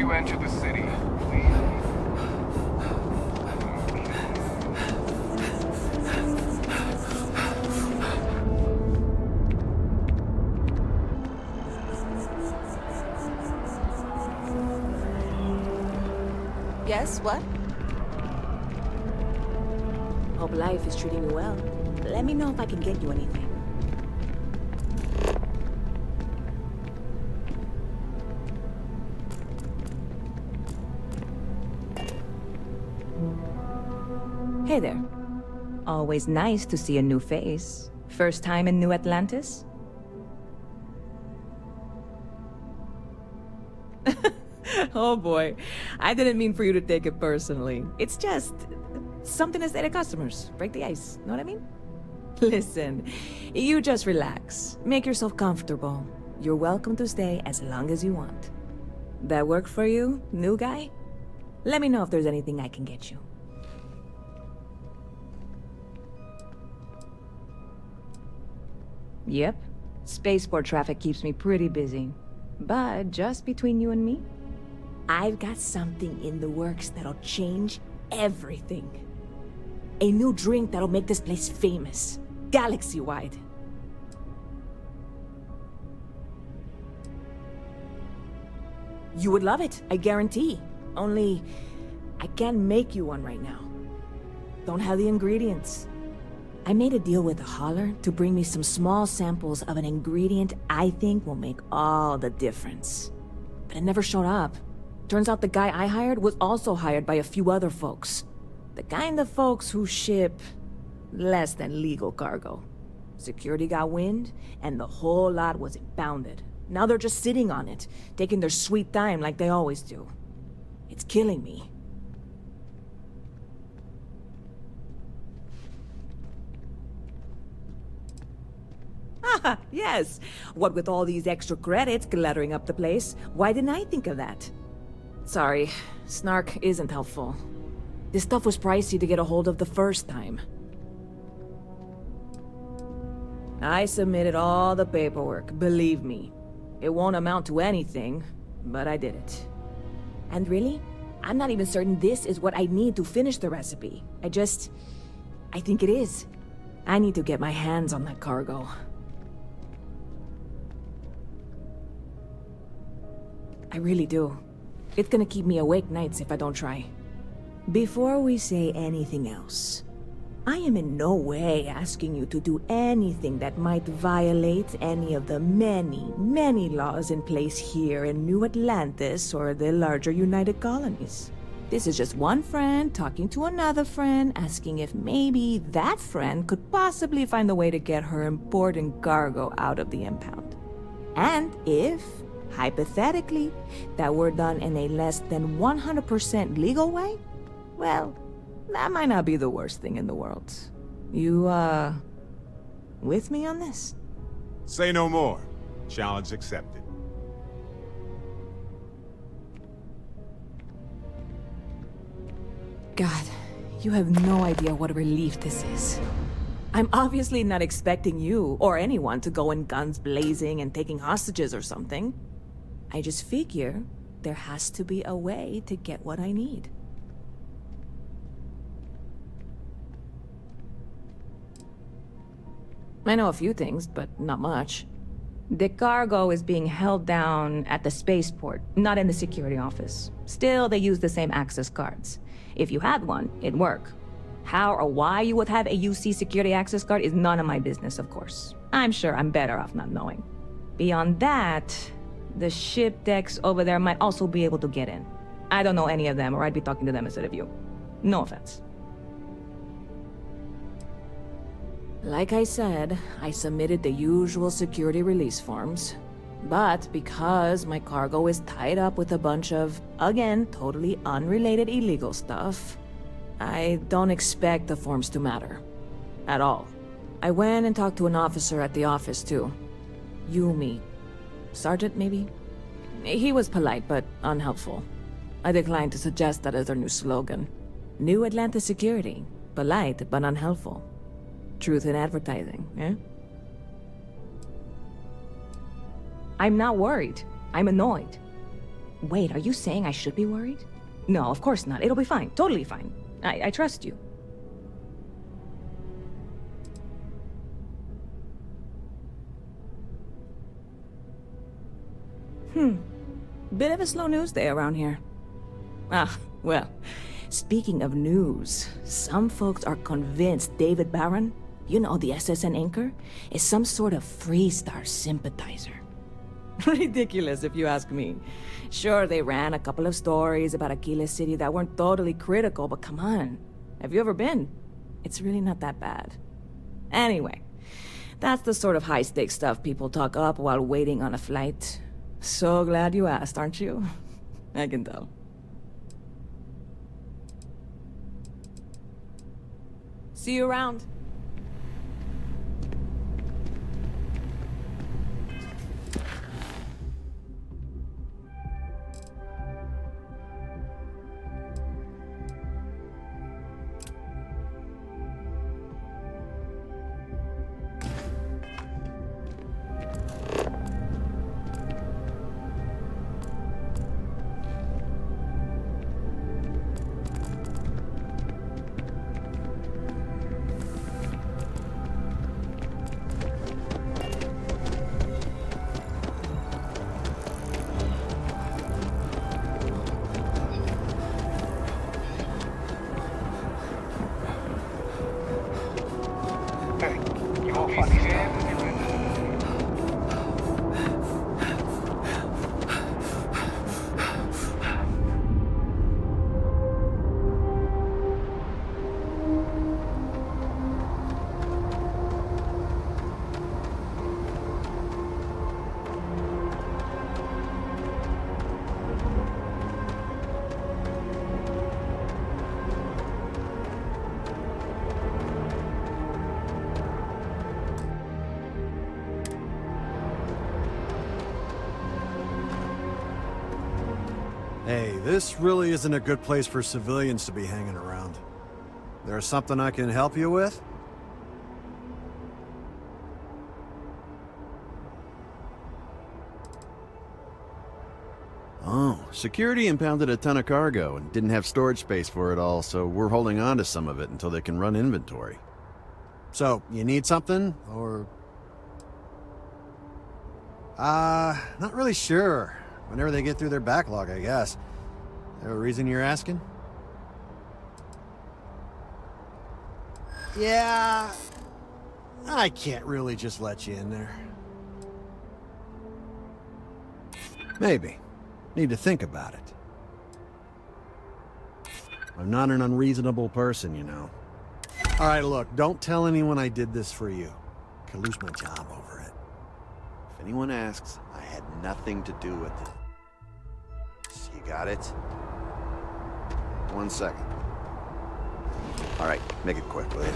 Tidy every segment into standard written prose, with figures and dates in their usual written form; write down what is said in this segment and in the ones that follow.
you enter the city, please. Yes, what? Hope life is treating you well. Let me know if I can get you anything. Hey there. Always nice to see a new face. First time in New Atlantis? Oh boy, I didn't mean for you to take it personally. It's just something to say to customers. Break the ice, know what I mean? Listen, you just relax. Make yourself comfortable. You're welcome to stay as long as you want. That work for you, new guy? Let me know if there's anything I can get you. Yep. Spaceport traffic keeps me pretty busy. But just between you and me, I've got something in the works that'll change everything. A new drink that'll make this place famous, galaxy-wide. You would love it, I guarantee. Only, I can't make you one right now. Don't have the ingredients. I made a deal with a hauler to bring me some small samples of an ingredient I think will make all the difference. But it never showed up. Turns out the guy I hired was also hired by a few other folks. The kind of folks who ship less than legal cargo. Security got wind, and the whole lot was impounded. Now they're just sitting on it, taking their sweet time like they always do. It's killing me. Ah, yes. What with all these extra credits cluttering up the place, why didn't I think of that? Sorry, snark isn't helpful. This stuff was pricey to get a hold of the first time. I submitted all the paperwork, believe me. It won't amount to anything, but I did it. And really, I'm not even certain this is what I need to finish the recipe. I think it is. I need to get my hands on that cargo. I really do. It's gonna keep me awake nights if I don't try. Before we say anything else, I am in no way asking you to do anything that might violate any of the many, many laws in place here in New Atlantis or the larger United Colonies. This is just one friend talking to another friend, asking if maybe that friend could possibly find a way to get her important cargo out of the impound. And if, hypothetically, that were done in a less than 100% legal way, well, that might not be the worst thing in the world. You, with me on this? Say no more. Challenge accepted. God, you have no idea what a relief this is. I'm obviously not expecting you or anyone to go in guns blazing and taking hostages or something. I just figure there has to be a way to get what I need. I know a few things, but not much. The cargo is being held down at the spaceport, not in the security office. Still, they use the same access cards. If you had one, it'd work. How or why you would have a UC security access card is none of my business, of course. I'm sure I'm better off not knowing. Beyond that, the ship decks over there might also be able to get in. I don't know any of them, or I'd be talking to them instead of you. No offense. Like I said, I submitted the usual security release forms. But because my cargo is tied up with a bunch of, again, totally unrelated illegal stuff, I don't expect the forms to matter. At all. I went and talked to an officer at the office, too. Yumi. Sergeant, maybe? He was polite, but unhelpful. I declined to suggest that as their new slogan. New Atlantis Security. Polite, but unhelpful. Truth in advertising, eh? I'm not worried. I'm annoyed. Wait, are you saying I should be worried? No, of course not. It'll be fine. Totally fine. I trust you. Bit of a slow news day around here. Ah, well, speaking of news, some folks are convinced David Barron, you know, the SSN anchor, is some sort of Freestar sympathizer. Ridiculous, if you ask me. Sure, they ran a couple of stories about Aquila City that weren't totally critical, but come on. Have you ever been? It's really not that bad. Anyway, that's the sort of high-stakes stuff people talk up while waiting on a flight. So glad you asked, aren't you? I can tell. See you around. Hey, this really isn't a good place for civilians to be hanging around. There's something I can help you with? Oh, security impounded a ton of cargo and didn't have storage space for it all, so we're holding on to some of it until they can run inventory. So, you need something, or...? Not really sure. Whenever they get through their backlog, I guess. There a reason you're asking? Yeah... I can't really just let you in there. Maybe. Need to think about it. I'm not an unreasonable person, you know. Alright, look, don't tell anyone I did this for you. Could lose my job over it. If anyone asks, I had nothing to do with it. You got it? 1 second. All right, make it quick, will you?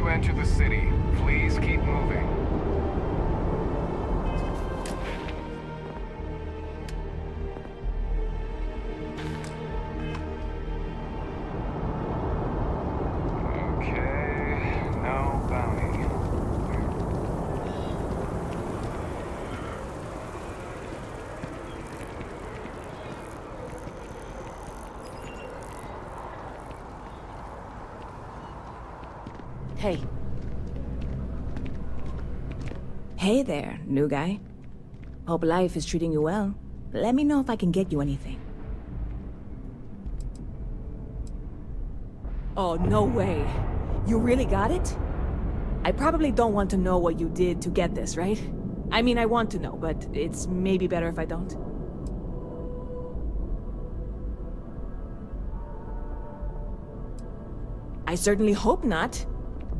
Enter the city. Please keep moving. Okay, no bounty. Hey. Hey there, new guy. Hope life is treating you well. Let me know if I can get you anything. Oh, no way. You really got it? I probably don't want to know what you did to get this, right? I mean, I want to know, but it's maybe better if I don't. I certainly hope not.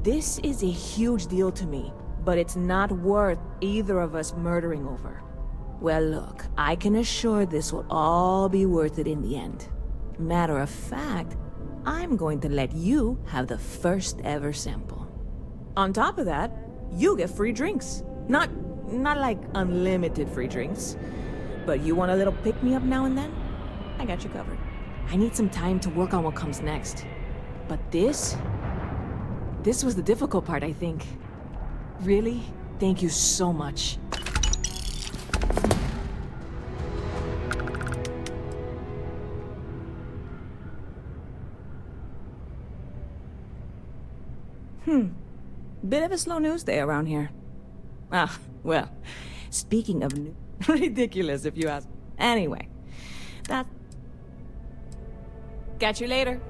This is a huge deal to me, but it's not worth either of us murdering over. Well, look, I can assure this will all be worth it in the end. Matter of fact, I'm going to let you have the first ever sample. On top of that, you get free drinks. Not like unlimited free drinks, but you want a little pick-me-up now and then? I got you covered. I need some time to work on what comes next. But this was the difficult part, I think. Really? Thank you so much. Bit of a slow news day around here. Ah, well, speaking of ridiculous if you ask. Anyway, that... Catch you later.